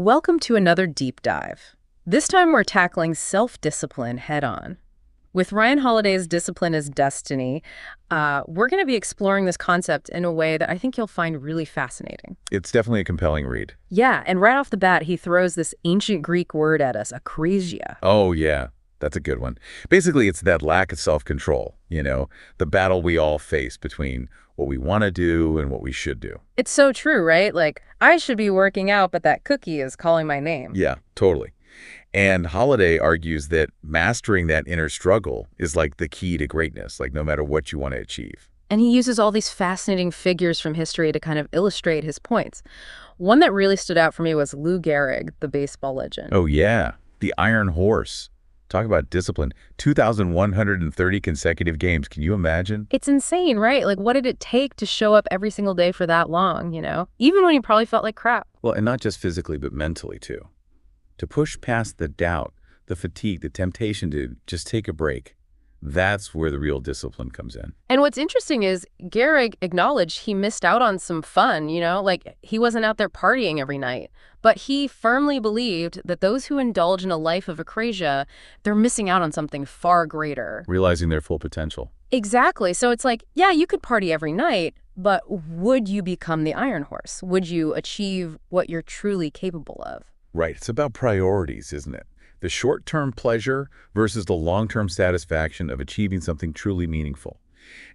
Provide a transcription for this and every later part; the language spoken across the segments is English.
Welcome to another deep dive. This time we're tackling self-discipline head-on. With Ryan Holiday's Discipline is Destiny, we're going to be exploring this concept in a way that I think you'll find really fascinating. It's definitely a compelling read. Yeah, and right off the bat, he throws this ancient Greek word at us, akrasia. Oh, yeah. That's a good one. Basically, it's that lack of self-control, the battle we all face between what we want to do and what we should do. It's so true, right? Like, I should be working out, but that cookie is calling my name. Yeah, totally. And Holiday argues that mastering that inner struggle is like the key to greatness, like no matter what you want to achieve. And he uses all these fascinating figures from history to kind of illustrate his points. One that really stood out for me was Lou Gehrig, the baseball legend. Oh, yeah. The Iron Horse. Talk about discipline. 2,130 consecutive games. Can you imagine? It's insane, right? Like, what did it take to show up every single day for that long, Even when he probably felt like crap. Well, and not just physically, but mentally, too. To push past the doubt, the fatigue, the temptation to just take a break, that's where the real discipline comes in. And what's interesting is Gehrig acknowledged he missed out on some fun, like he wasn't out there partying every night. But he firmly believed that those who indulge in a life of akrasia, they're missing out on something far greater. Realizing their full potential. Exactly. So it's like, yeah, you could party every night, but would you become the Iron Horse? Would you achieve what you're truly capable of? Right. It's about priorities, isn't it? The short-term pleasure versus the long-term satisfaction of achieving something truly meaningful.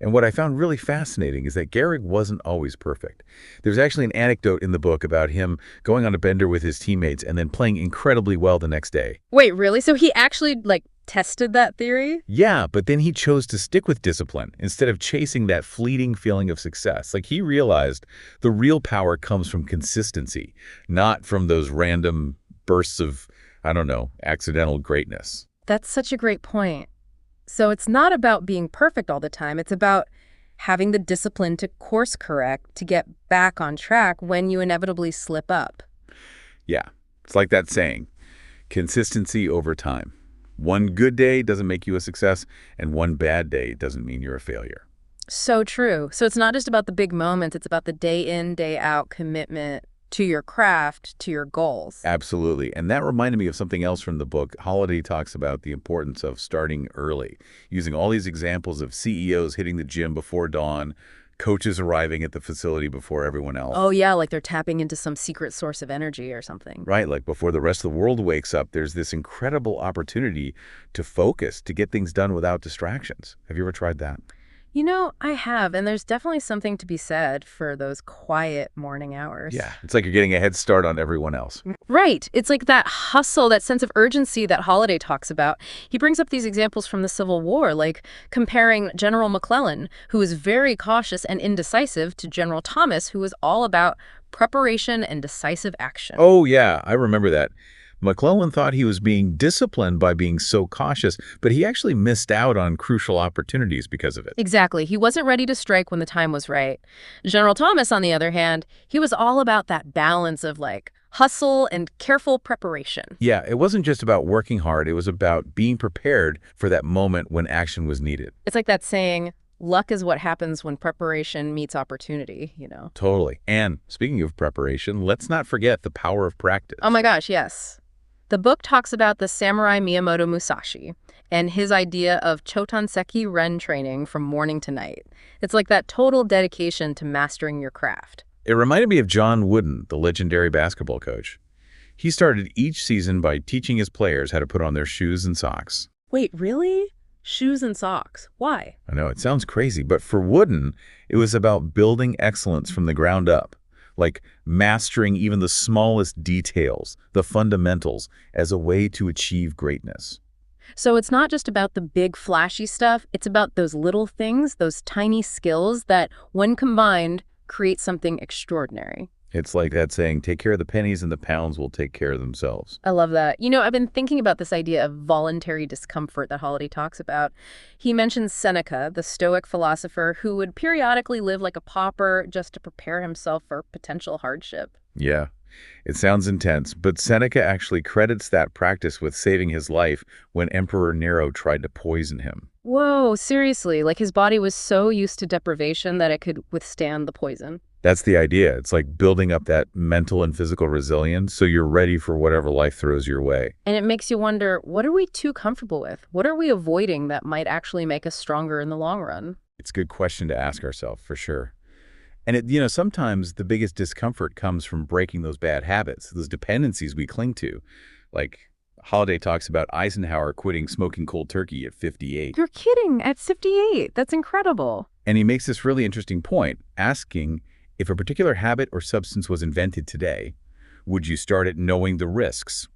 And what I found really fascinating is that Gehrig wasn't always perfect. There's actually an anecdote in the book about him going on a bender with his teammates and then playing incredibly well the next day. Wait, really? So he actually, tested that theory? Yeah, but then he chose to stick with discipline instead of chasing that fleeting feeling of success. Like, he realized the real power comes from consistency, not from those random bursts of, accidental greatness. That's such a great point. So it's not about being perfect all the time. It's about having the discipline to course correct, to get back on track when you inevitably slip up. Yeah, it's like that saying, consistency over time. One good day doesn't make you a success, and one bad day doesn't mean you're a failure. So true. So it's not just about the big moments. It's about the day in, day out commitment to your craft, to your goals. Absolutely. And that reminded me of something else from the book. Holiday talks about the importance of starting early, using all these examples of CEOs hitting the gym before dawn, coaches arriving at the facility before everyone else. Oh, yeah, like they're tapping into some secret source of energy or something. Right, like before the rest of the world wakes up, there's this incredible opportunity to focus, to get things done without distractions. Have you ever tried that? I have, and there's definitely something to be said for those quiet morning hours. Yeah, it's like you're getting a head start on everyone else. Right. It's like that hustle, that sense of urgency that Holiday talks about. He brings up these examples from the Civil War, like comparing General McClellan, who was very cautious and indecisive, to General Thomas, who was all about preparation and decisive action. Oh, yeah, I remember that. McClellan thought he was being disciplined by being so cautious, but he actually missed out on crucial opportunities because of it. Exactly. He wasn't ready to strike when the time was right. General Thomas, on the other hand, he was all about that balance of hustle and careful preparation. Yeah, it wasn't just about working hard. It was about being prepared for that moment when action was needed. It's like that saying, luck is what happens when preparation meets opportunity, Totally. And speaking of preparation, let's not forget the power of practice. Oh my gosh, yes. The book talks about the samurai Miyamoto Musashi and his idea of Chotanseki Ren training from morning to night. It's like that total dedication to mastering your craft. It reminded me of John Wooden, the legendary basketball coach. He started each season by teaching his players how to put on their shoes and socks. Wait, really? Shoes and socks? Why? I know, it sounds crazy, but for Wooden, it was about building excellence from the ground up. Like mastering even the smallest details, the fundamentals, as a way to achieve greatness. So it's not just about the big flashy stuff, it's about those little things, those tiny skills that, when combined, create something extraordinary. It's like that saying, take care of the pennies and the pounds will take care of themselves. I love that. I've been thinking about this idea of voluntary discomfort that Holiday talks about. He mentions Seneca, the Stoic philosopher, who would periodically live like a pauper just to prepare himself for potential hardship. Yeah, it sounds intense, but Seneca actually credits that practice with saving his life when Emperor Nero tried to poison him. Whoa, seriously, like his body was so used to deprivation that it could withstand the poison. That's the idea. It's like building up that mental and physical resilience so you're ready for whatever life throws your way. And it makes you wonder, what are we too comfortable with? What are we avoiding that might actually make us stronger in the long run? It's a good question to ask ourselves, for sure. And sometimes the biggest discomfort comes from breaking those bad habits, those dependencies we cling to. Like Holiday talks about Eisenhower quitting smoking cold turkey at 58. You're kidding, at 58. That's incredible. And he makes this really interesting point, asking if a particular habit or substance was invented today, would you start it knowing the risks?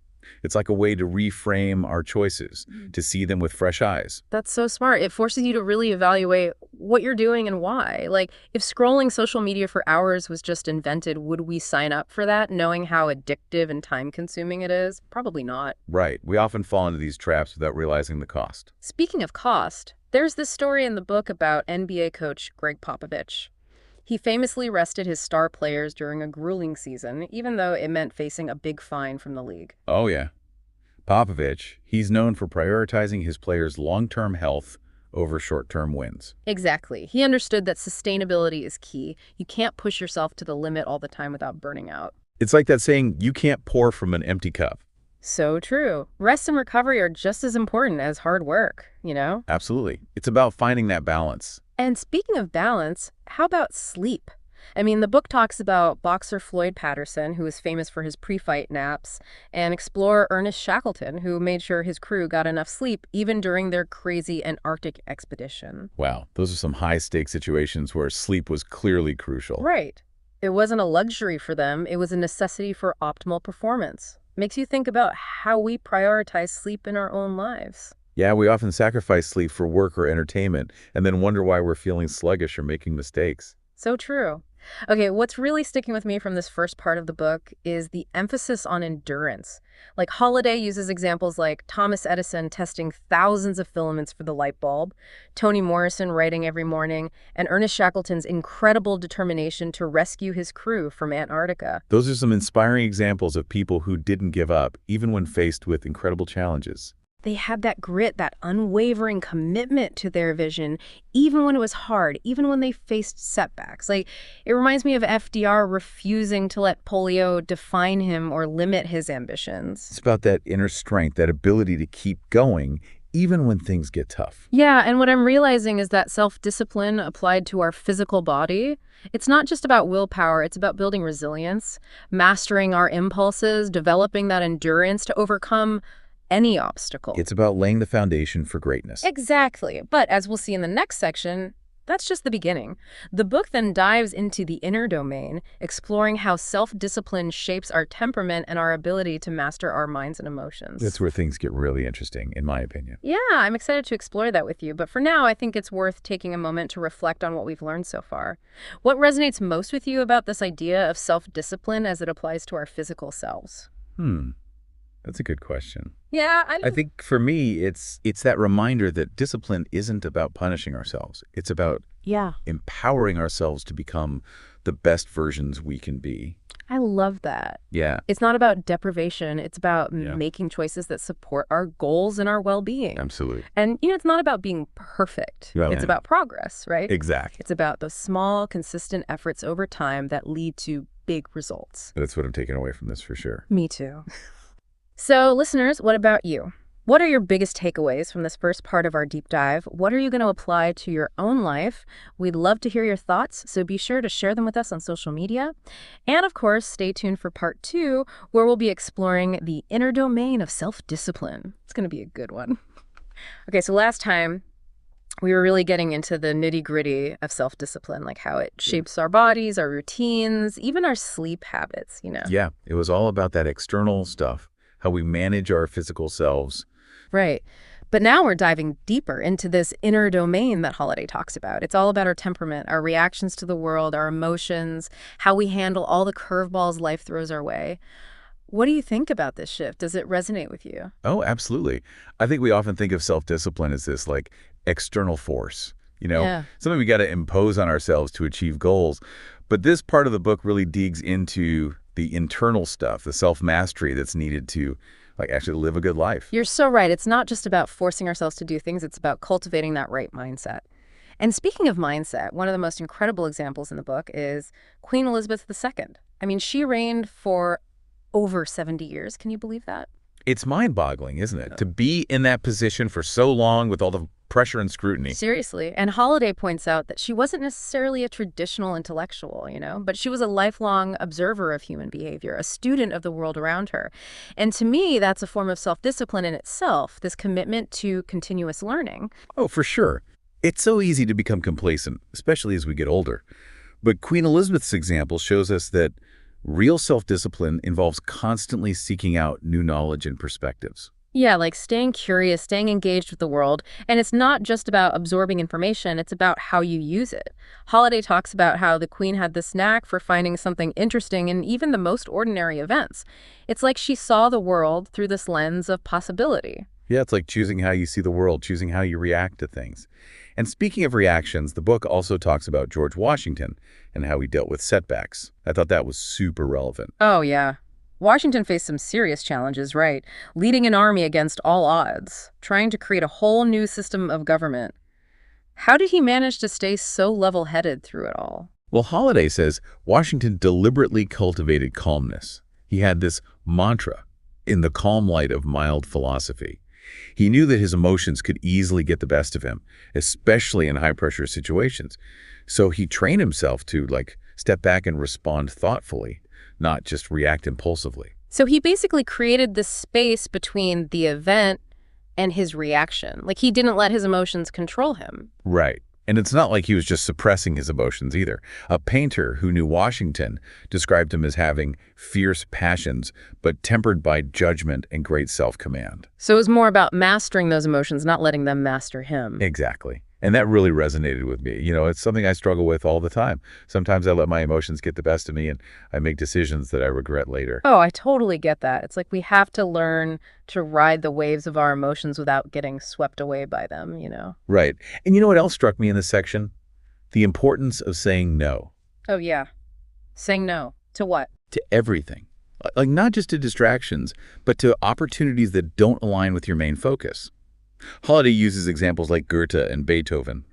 It's like a way to reframe our choices, to see them with fresh eyes. That's so smart. It forces you to really evaluate what you're doing and why. Like, if scrolling social media for hours was just invented, would we sign up for that, knowing how addictive and time-consuming it is? Probably not. Right. We often fall into these traps without realizing the cost. Speaking of cost, there's this story in the book about NBA coach Greg Popovich. He famously rested his star players during a grueling season, even though it meant facing a big fine from the league. Oh, yeah. Popovich, he's known for prioritizing his players' long-term health over short-term wins. Exactly. He understood that sustainability is key. You can't push yourself to the limit all the time without burning out. It's like that saying, you can't pour from an empty cup. So true. Rest and recovery are just as important as hard work, you know? Absolutely. It's about finding that balance. And speaking of balance, how about sleep? I mean, the book talks about boxer Floyd Patterson, who is famous for his pre-fight naps, and explorer Ernest Shackleton, who made sure his crew got enough sleep even during their crazy Antarctic expedition. Wow, those are some high-stakes situations where sleep was clearly crucial. Right. It wasn't a luxury for them, it was a necessity for optimal performance. Makes you think about how we prioritize sleep in our own lives. Yeah, we often sacrifice sleep for work or entertainment and then wonder why we're feeling sluggish or making mistakes. So true. Okay, what's really sticking with me from this first part of the book is the emphasis on endurance. Like Holiday uses examples like Thomas Edison testing thousands of filaments for the light bulb, Toni Morrison writing every morning, and Ernest Shackleton's incredible determination to rescue his crew from Antarctica. Those are some inspiring examples of people who didn't give up, even when faced with incredible challenges. They had that grit, that unwavering commitment to their vision, even when it was hard, even when they faced setbacks. Like, it reminds me of FDR refusing to let polio define him or limit his ambitions. It's about that inner strength, that ability to keep going, even when things get tough. Yeah, and what I'm realizing is that self-discipline applied to our physical body, it's not just about willpower, it's about building resilience, mastering our impulses, developing that endurance to overcome any obstacle. It's about laying the foundation for greatness. Exactly. But as we'll see in the next section, that's just the beginning. The book then dives into the inner domain, exploring how self-discipline shapes our temperament and our ability to master our minds and emotions. That's where things get really interesting, in my opinion. Yeah, I'm excited to explore that with you. But for now, I think it's worth taking a moment to reflect on what we've learned so far. What resonates most with you about this idea of self-discipline as it applies to our physical selves? That's a good question. Yeah, I think for me, it's that reminder that discipline isn't about punishing ourselves. It's about empowering ourselves to become the best versions we can be. I love that. Yeah. It's not about deprivation. It's about making choices that support our goals and our well-being. Absolutely. And, it's not about being perfect. Yeah, it's about progress, right? Exactly. It's about those small, consistent efforts over time that lead to big results. That's what I'm taking away from this for sure. Me too. So, listeners, what about you? What are your biggest takeaways from this first part of our deep dive? What are you going to apply to your own life? We'd love to hear your thoughts, so be sure to share them with us on social media. And of course, stay tuned for part 2, where we'll be exploring the inner domain of self-discipline. It's going to be a good one. Okay, so last time, we were really getting into the nitty-gritty of self-discipline, like how it shapes our bodies, our routines, even our sleep habits, Yeah, it was all about that external stuff, how we manage our physical selves. Right. But now we're diving deeper into this inner domain that Holiday talks about. It's all about our temperament, our reactions to the world, our emotions, how we handle all the curveballs life throws our way. What do you think about this shift? Does it resonate with you? Oh, absolutely. I think we often think of self-discipline as this like external force, something we got to impose on ourselves to achieve goals. But this part of the book really digs into the internal stuff, the self-mastery that's needed to actually live a good life. You're so right. It's not just about forcing ourselves to do things. It's about cultivating that right mindset. And speaking of mindset, one of the most incredible examples in the book is Queen Elizabeth II. I mean, she reigned for over 70 years. Can you believe that? It's mind-boggling, isn't it? To be in that position for so long with all the pressure and scrutiny. Seriously. And Holliday points out that she wasn't necessarily a traditional intellectual, but she was a lifelong observer of human behavior, a student of the world around her. And to me, that's a form of self-discipline in itself, this commitment to continuous learning. Oh, for sure. It's so easy to become complacent, especially as we get older. But Queen Elizabeth's example shows us that real self-discipline involves constantly seeking out new knowledge and perspectives. Yeah, like staying curious, staying engaged with the world. And it's not just about absorbing information, it's about how you use it. Holliday talks about how the Queen had this knack for finding something interesting in even the most ordinary events. It's like she saw the world through this lens of possibility. Yeah, it's like choosing how you see the world, choosing how you react to things. And speaking of reactions, the book also talks about George Washington and how he dealt with setbacks. I thought that was super relevant. Oh, yeah. Washington faced some serious challenges, right? Leading an army against all odds, trying to create a whole new system of government. How did he manage to stay so level-headed through it all? Well, Holliday says Washington deliberately cultivated calmness. He had this mantra, in the calm light of mild philosophy. He knew that his emotions could easily get the best of him, especially in high-pressure situations. So he trained himself to, step back and respond thoughtfully, not just react impulsively. So he basically created this space between the event and his reaction. Like he didn't let his emotions control him. Right. And it's not like he was just suppressing his emotions either. A painter who knew Washington described him as having fierce passions, but tempered by judgment and great self-command. So it was more about mastering those emotions, not letting them master him. Exactly. And that really resonated with me. It's something I struggle with all the time. Sometimes I let my emotions get the best of me and I make decisions that I regret later. Oh, I totally get that. It's like we have to learn to ride the waves of our emotions without getting swept away by them. Right. And you know what else struck me in this section? The importance of saying no. Oh, yeah. Saying no. To what? To everything. Like not just to distractions, but to opportunities that don't align with your main focus. Holliday uses examples like Goethe and Beethoven.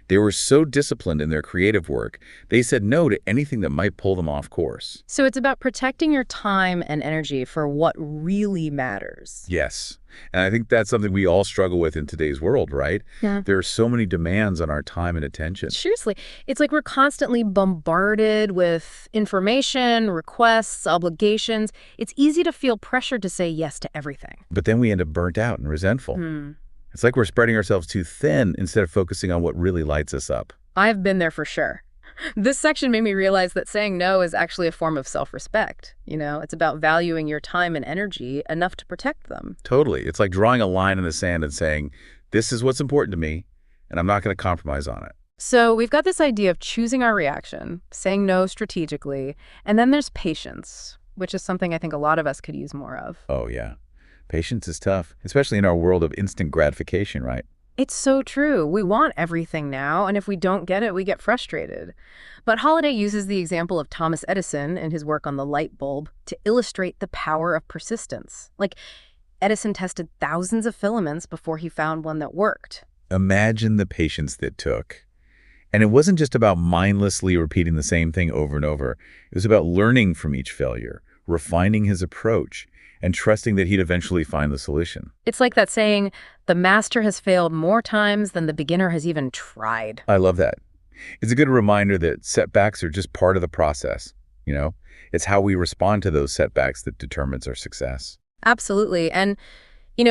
They were so disciplined in their creative work, they said no to anything that might pull them off course. So it's about protecting your time and energy for what really matters. Yes. And I think that's something we all struggle with in today's world, right? Yeah. There are so many demands on our time and attention. Seriously, it's like we're constantly bombarded with information, requests, obligations. It's easy to feel pressured to say yes to everything. But then we end up burnt out and resentful. It's like we're spreading ourselves too thin instead of focusing on what really lights us up. I've been there for sure. This section made me realize that saying no is actually a form of self-respect. It's about valuing your time and energy enough to protect them. Totally. It's like drawing a line in the sand and saying, this is what's important to me, and I'm not going to compromise on it. So we've got this idea of choosing our reaction, saying no strategically, and then there's patience, which is something I think a lot of us could use more of. Oh, yeah. Patience is tough, especially in our world of instant gratification, right? It's so true. We want everything now, and if we don't get it, we get frustrated. But Holliday uses the example of Thomas Edison and his work on the light bulb to illustrate the power of persistence. Like, Edison tested thousands of filaments before he found one that worked. Imagine the patience that took. And it wasn't just about mindlessly repeating the same thing over and over. It was about learning from each failure, refining his approach, and trusting that he'd eventually find the solution. It's like that saying, the master has failed more times than the beginner has even tried. I love that. It's a good reminder that setbacks are just part of the process. It's how we respond to those setbacks that determines our success. Absolutely. And,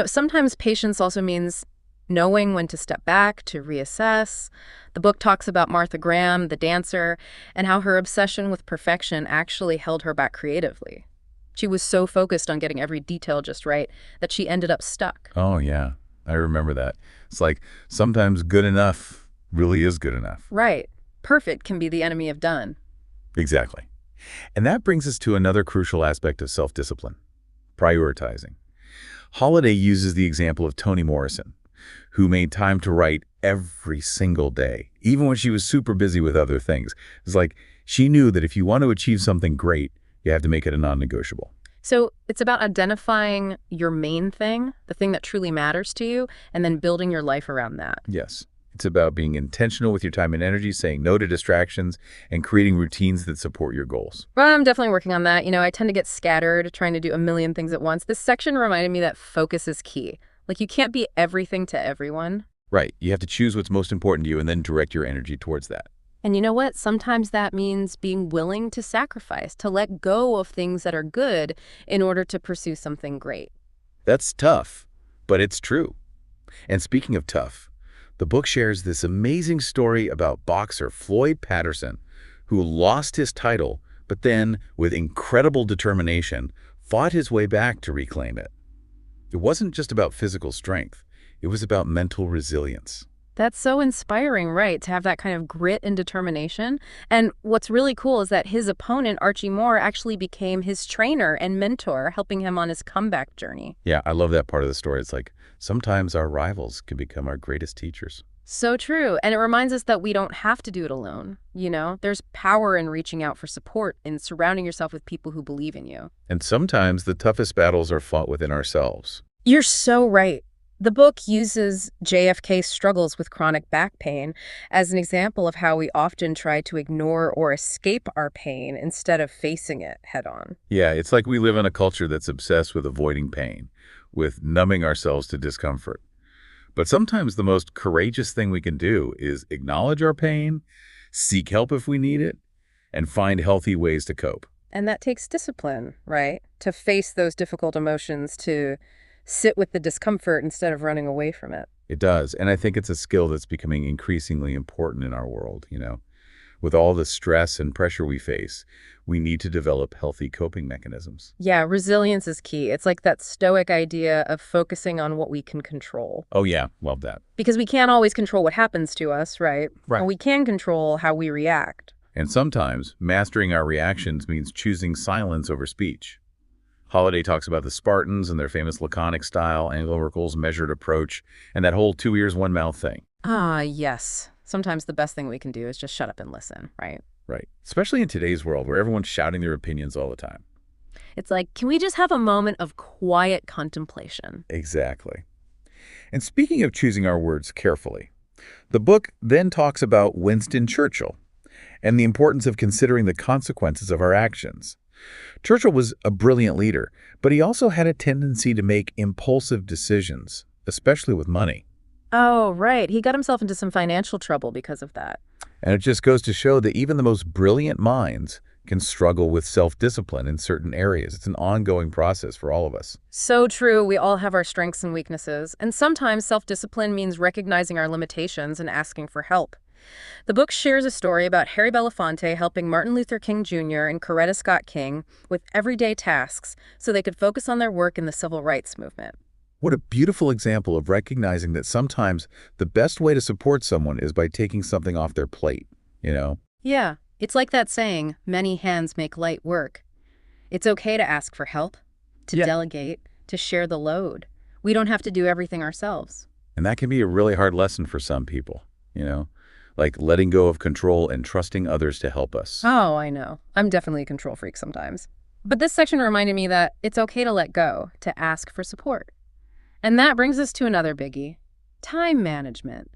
sometimes patience also means knowing when to step back, to reassess. The book talks about Martha Graham, the dancer, and how her obsession with perfection actually held her back creatively. She was so focused on getting every detail just right that she ended up stuck. Oh, yeah. I remember that. It's like sometimes good enough really is good enough. Right. Perfect can be the enemy of done. Exactly. And that brings us to another crucial aspect of self-discipline, prioritizing. Holliday uses the example of Toni Morrison, who made time to write every single day, even when she was super busy with other things. It's like she knew that if you want to achieve something great, you have to make it a non-negotiable. So it's about identifying your main thing, the thing that truly matters to you, and then building your life around that. Yes. It's about being intentional with your time and energy, saying no to distractions, and creating routines that support your goals. Well, I'm definitely working on that. I tend to get scattered, trying to do a million things at once. This section reminded me that focus is key. Like, you can't be everything to everyone. Right. You have to choose what's most important to you and then direct your energy towards that. And you know what? Sometimes that means being willing to sacrifice, to let go of things that are good in order to pursue something great. That's tough, but it's true. And speaking of tough, the book shares this amazing story about boxer Floyd Patterson, who lost his title, but then, with incredible determination, fought his way back to reclaim it. It wasn't just about physical strength. It was about mental resilience. That's so inspiring, right? To have that kind of grit and determination. And what's really cool is that his opponent, Archie Moore, actually became his trainer and mentor, helping him on his comeback journey. Yeah, I love that part of the story. It's like sometimes our rivals can become our greatest teachers. So true. And it reminds us that we don't have to do it alone. There's power in reaching out for support and surrounding yourself with people who believe in you. And sometimes the toughest battles are fought within ourselves. You're so right. The book uses JFK's struggles with chronic back pain as an example of how we often try to ignore or escape our pain instead of facing it head on. Yeah, it's like we live in a culture that's obsessed with avoiding pain, with numbing ourselves to discomfort. But sometimes the most courageous thing we can do is acknowledge our pain, seek help if we need it, and find healthy ways to cope. And that takes discipline, right? To face those difficult emotions, to sit with the discomfort instead of running away from it. It does, and I think it's a skill that's becoming increasingly important in our world. With all the stress and pressure we face, we need to develop healthy coping mechanisms. Yeah, resilience is key. It's like that stoic idea of focusing on what we can control. Oh yeah, love that. Because we can't always control what happens to us, right? Right. And we can control how we react. And sometimes mastering our reactions means choosing silence over speech. Holiday talks about the Spartans and their famous laconic style, Angela Merkel's measured approach, and that whole two ears, one mouth thing. Ah, yes. Sometimes the best thing we can do is just shut up and listen, right? Right. Especially in today's world where everyone's shouting their opinions all the time. It's like, can we just have a moment of quiet contemplation? Exactly. And speaking of choosing our words carefully, the book then talks about Winston Churchill and the importance of considering the consequences of our actions. Churchill was a brilliant leader, but he also had a tendency to make impulsive decisions, especially with money. Oh, right. He got himself into some financial trouble because of that. And it just goes to show that even the most brilliant minds can struggle with self-discipline in certain areas. It's an ongoing process for all of us. So true. We all have our strengths and weaknesses. And sometimes self-discipline means recognizing our limitations and asking for help. The book shares a story about Harry Belafonte helping Martin Luther King Jr. and Coretta Scott King with everyday tasks so they could focus on their work in the civil rights movement. What a beautiful example of recognizing that sometimes the best way to support someone is by taking something off their plate. Yeah, it's like that saying, many hands make light work. It's okay to ask for help, to delegate, to share the load. We don't have to do everything ourselves. And that can be a really hard lesson for some people, like letting go of control and trusting others to help us. Oh, I know. I'm definitely a control freak sometimes. But this section reminded me that it's okay to let go, to ask for support. And that brings us to another biggie, time management.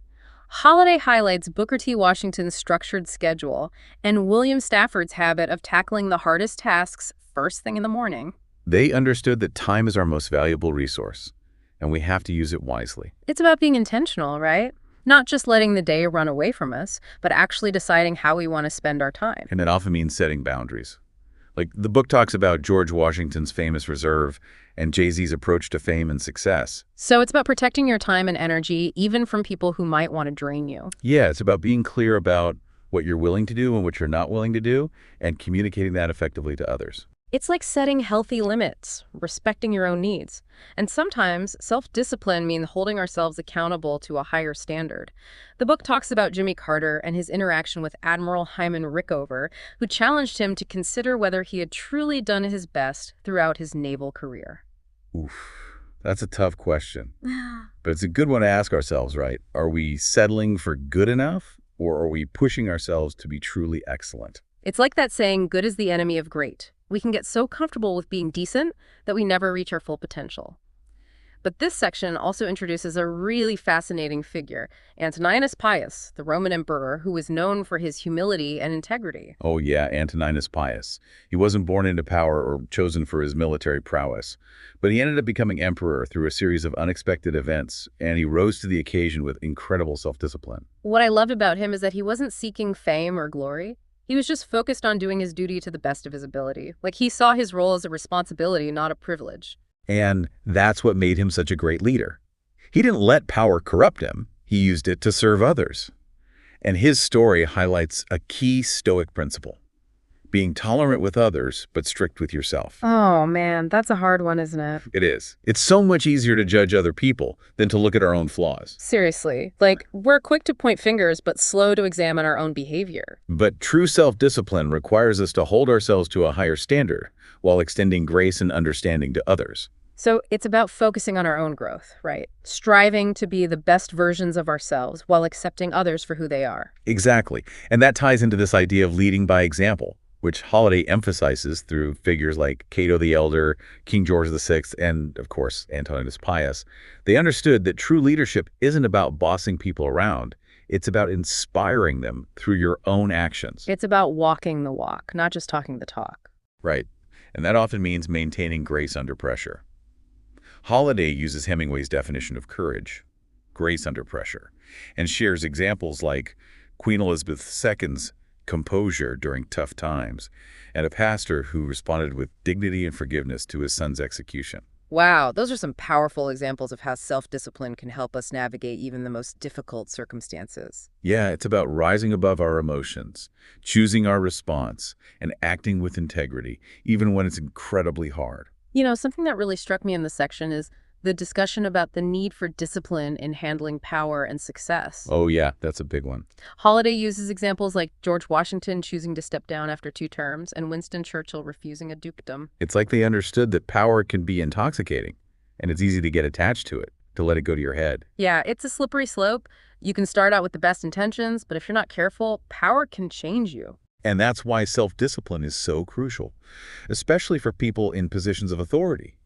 Holiday highlights Booker T. Washington's structured schedule and William Stafford's habit of tackling the hardest tasks first thing in the morning. They understood that time is our most valuable resource, and we have to use it wisely. It's about being intentional, right? Not just letting the day run away from us, but actually deciding how we want to spend our time. And it often means setting boundaries. Like the book talks about George Washington's famous reserve and Jay-Z's approach to fame and success. So it's about protecting your time and energy, even from people who might want to drain you. Yeah, it's about being clear about what you're willing to do and what you're not willing to do, and communicating that effectively to others. It's like setting healthy limits, respecting your own needs. And sometimes self-discipline means holding ourselves accountable to a higher standard. The book talks about Jimmy Carter and his interaction with Admiral Hyman Rickover, who challenged him to consider whether he had truly done his best throughout his naval career. Oof, that's a tough question. But it's a good one to ask ourselves, right? Are we settling for good enough, or are we pushing ourselves to be truly excellent? It's like that saying, good is the enemy of great. We can get so comfortable with being decent that we never reach our full potential. But this section also introduces a really fascinating figure, Antoninus Pius, the Roman emperor who was known for his humility and integrity. Oh yeah, Antoninus Pius. He wasn't born into power or chosen for his military prowess, but he ended up becoming emperor through a series of unexpected events, and he rose to the occasion with incredible self-discipline. What I loved about him is that he wasn't seeking fame or glory. He was just focused on doing his duty to the best of his ability. Like, he saw his role as a responsibility, not a privilege. And that's what made him such a great leader. He didn't let power corrupt him. He used it to serve others. And his story highlights a key Stoic principle: being tolerant with others, but strict with yourself. Oh, man, that's a hard one, isn't it? It is. It's so much easier to judge other people than to look at our own flaws. Seriously. Like, we're quick to point fingers, but slow to examine our own behavior. But true self-discipline requires us to hold ourselves to a higher standard while extending grace and understanding to others. So it's about focusing on our own growth, right? Striving to be the best versions of ourselves while accepting others for who they are. Exactly. And that ties into this idea of leading by example, which Holiday emphasizes through figures like Cato the Elder, King George VI, and, of course, Antoninus Pius. They understood that true leadership isn't about bossing people around. It's about inspiring them through your own actions. It's about walking the walk, not just talking the talk. Right. And that often means maintaining grace under pressure. Holiday uses Hemingway's definition of courage, grace under pressure, and shares examples like Queen Elizabeth II's composure during tough times, and a pastor who responded with dignity and forgiveness to his son's execution. Wow, those are some powerful examples of how self-discipline can help us navigate even the most difficult circumstances. Yeah, it's about rising above our emotions, choosing our response, and acting with integrity, even when it's incredibly hard. You know, something that really struck me in this section is the discussion about the need for discipline in handling power and success. Oh yeah, that's a big one. Holiday uses examples like George Washington choosing to step down after 2 terms and Winston Churchill refusing a dukedom. It's like they understood that power can be intoxicating, and it's easy to get attached to it, to let it go to your head. Yeah, it's a slippery slope. You can start out with the best intentions, but if you're not careful, power can change you. And that's why self-discipline is so crucial, especially for people in positions of authority.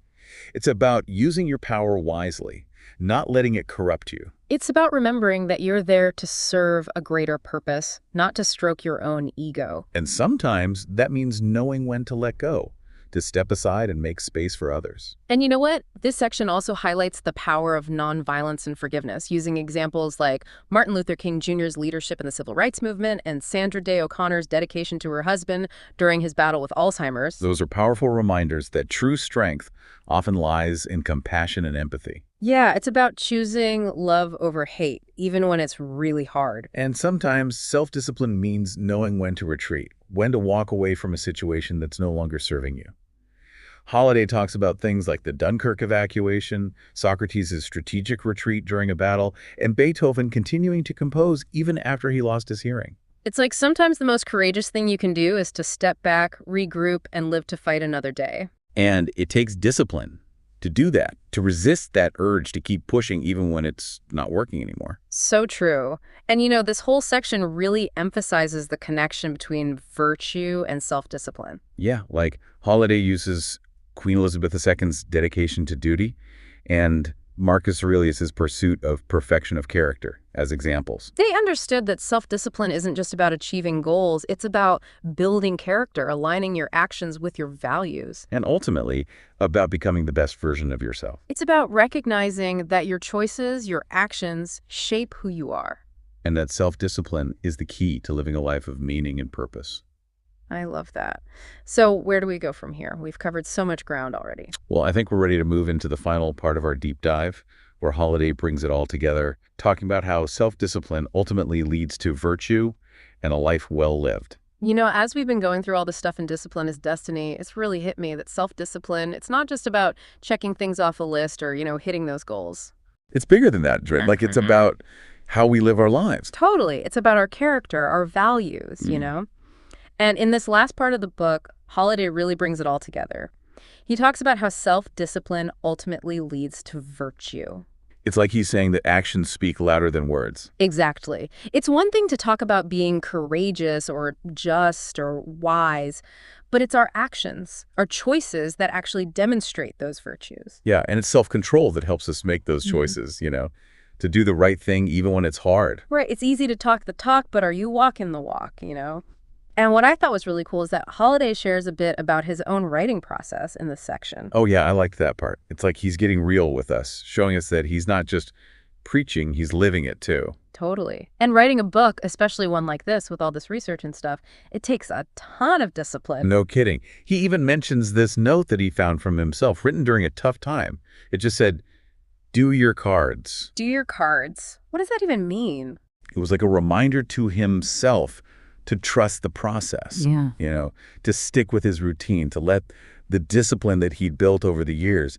It's about using your power wisely, not letting it corrupt you. It's about remembering that you're there to serve a greater purpose, not to stroke your own ego. And sometimes that means knowing when to let go, to step aside and make space for others. And you know what? This section also highlights the power of nonviolence and forgiveness, using examples like Martin Luther King Jr.'s leadership in the civil rights movement and Sandra Day O'Connor's dedication to her husband during his battle with Alzheimer's. Those are powerful reminders that true strength often lies in compassion and empathy. Yeah, it's about choosing love over hate, even when it's really hard. And sometimes self-discipline means knowing when to retreat, when to walk away from a situation that's no longer serving you. Holiday talks about things like the Dunkirk evacuation, Socrates' strategic retreat during a battle, and Beethoven continuing to compose even after he lost his hearing. It's like sometimes the most courageous thing you can do is to step back, regroup, and live to fight another day. And it takes discipline to do that, to resist that urge to keep pushing even when it's not working anymore. So true. And you know, this whole section really emphasizes the connection between virtue and self-discipline. Yeah, like Holiday uses Queen Elizabeth II's dedication to duty and Marcus Aurelius's pursuit of perfection of character as examples. They understood that self-discipline isn't just about achieving goals, it's about building character, aligning your actions with your values. And ultimately, about becoming the best version of yourself. It's about recognizing that your choices, your actions, shape who you are. And that self-discipline is the key to living a life of meaning and purpose. I love that. So where do we go from here? We've covered so much ground already. Well, I think we're ready to move into the final part of our deep dive, where Holiday brings it all together, talking about how self-discipline ultimately leads to virtue and a life well lived. You know, as we've been going through all this stuff in Discipline is Destiny, it's really hit me that self-discipline, it's not just about checking things off a list or, hitting those goals. It's bigger than that, Dred. Like, it's about how we live our lives. Totally. It's about our character, our values, you know? And in this last part of the book, Holiday really brings it all together. He talks about how self-discipline ultimately leads to virtue. It's like he's saying that actions speak louder than words. Exactly. It's one thing to talk about being courageous or just or wise, but it's our actions, our choices that actually demonstrate those virtues. Yeah, and it's self-control that helps us make those choices, to do the right thing even when it's hard. Right. It's easy to talk the talk, but are you walking the walk? And what I thought was really cool is that Holiday shares a bit about his own writing process in this section. Oh, yeah, I liked that part. It's like he's getting real with us, showing us that he's not just preaching, he's living it too. Totally. And writing a book, especially one like this with all this research and stuff, it takes a ton of discipline. No kidding. He even mentions this note that he found from himself, written during a tough time. It just said, "Do your cards." Do your cards. What does that even mean? It was like a reminder to himself to trust the process, Yeah. To stick with his routine, to let the discipline that he'd built over the years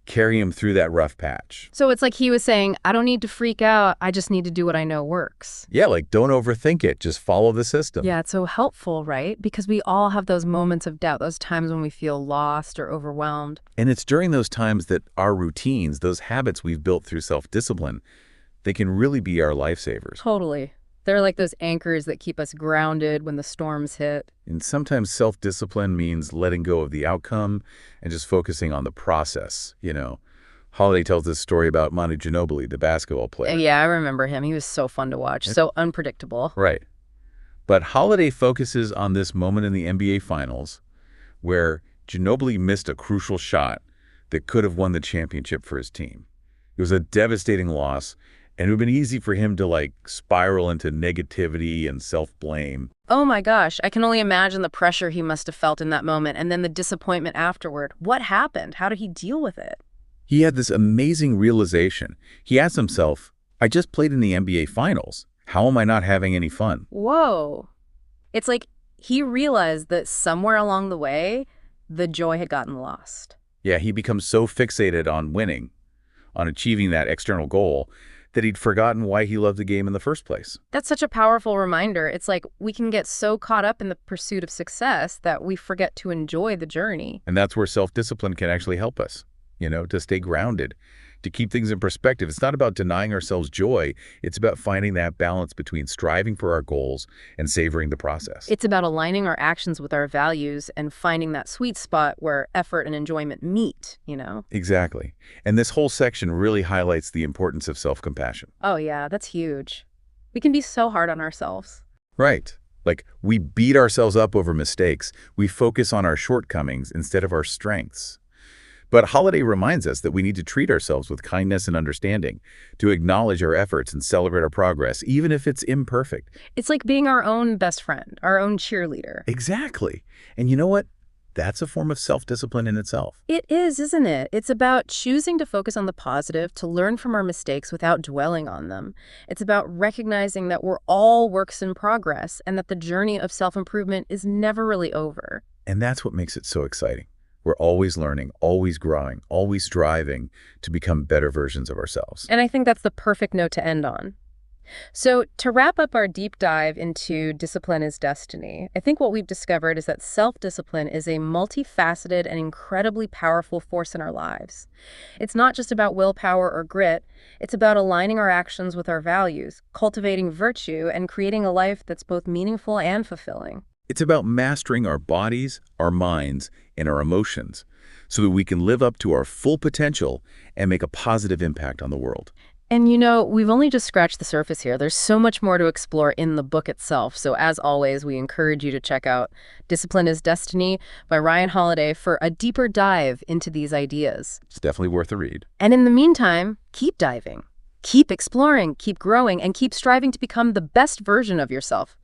carry him through that rough patch. So it's like he was saying, I don't need to freak out. I just need to do what I know works. Yeah, like don't overthink it. Just follow the system. Yeah, it's so helpful, right? Because we all have those moments of doubt, those times when we feel lost or overwhelmed. And it's during those times that our routines, those habits we've built through self-discipline, they can really be our lifesavers. Totally. They're like those anchors that keep us grounded when the storms hit. And sometimes self-discipline means letting go of the outcome and just focusing on the process, Holiday tells this story about Manu Ginobili, the basketball player. Yeah, I remember him. He was so fun to watch, so unpredictable. Right. But Holiday focuses on this moment in the NBA Finals where Ginobili missed a crucial shot that could have won the championship for his team. It was a devastating loss, and it would have been easy for him to spiral into negativity and self-blame. Oh my gosh, I can only imagine the pressure he must have felt in that moment and then the disappointment afterward. What happened? How did he deal with it? He had this amazing realization. He asked himself, I just played in the NBA Finals. How am I not having any fun? Whoa. It's like he realized that somewhere along the way, the joy had gotten lost. Yeah, he becomes so fixated on winning, on achieving that external goal, that he'd forgotten why he loved the game in the first place. That's such a powerful reminder. It's like we can get so caught up in the pursuit of success that we forget to enjoy the journey. And that's where self-discipline can actually help us, to stay grounded, to keep things in perspective. It's not about denying ourselves joy. It's about finding that balance between striving for our goals and savoring the process. It's about aligning our actions with our values and finding that sweet spot where effort and enjoyment meet. Exactly. And this whole section really highlights the importance of self-compassion. Oh yeah, that's huge. We can be so hard on ourselves. Right. Like we beat ourselves up over mistakes. We focus on our shortcomings instead of our strengths. But Holiday reminds us that we need to treat ourselves with kindness and understanding, to acknowledge our efforts and celebrate our progress, even if it's imperfect. It's like being our own best friend, our own cheerleader. Exactly. And you know what? That's a form of self-discipline in itself. It is, isn't it? It's about choosing to focus on the positive, to learn from our mistakes without dwelling on them. It's about recognizing that we're all works in progress and that the journey of self-improvement is never really over. And that's what makes it so exciting. We're always learning, always growing, always striving to become better versions of ourselves. And I think that's the perfect note to end on. So to wrap up our deep dive into Discipline is Destiny, I think what we've discovered is that self-discipline is a multifaceted and incredibly powerful force in our lives. It's not just about willpower or grit. It's about aligning our actions with our values, cultivating virtue, and creating a life that's both meaningful and fulfilling. It's about mastering our bodies, our minds, and our emotions so that we can live up to our full potential and make a positive impact on the world. And we've only just scratched the surface here. There's so much more to explore in the book itself. So as always, we encourage you to check out Discipline is Destiny by Ryan Holiday for a deeper dive into these ideas. It's definitely worth a read. And in the meantime, keep diving, keep exploring, keep growing, and keep striving to become the best version of yourself.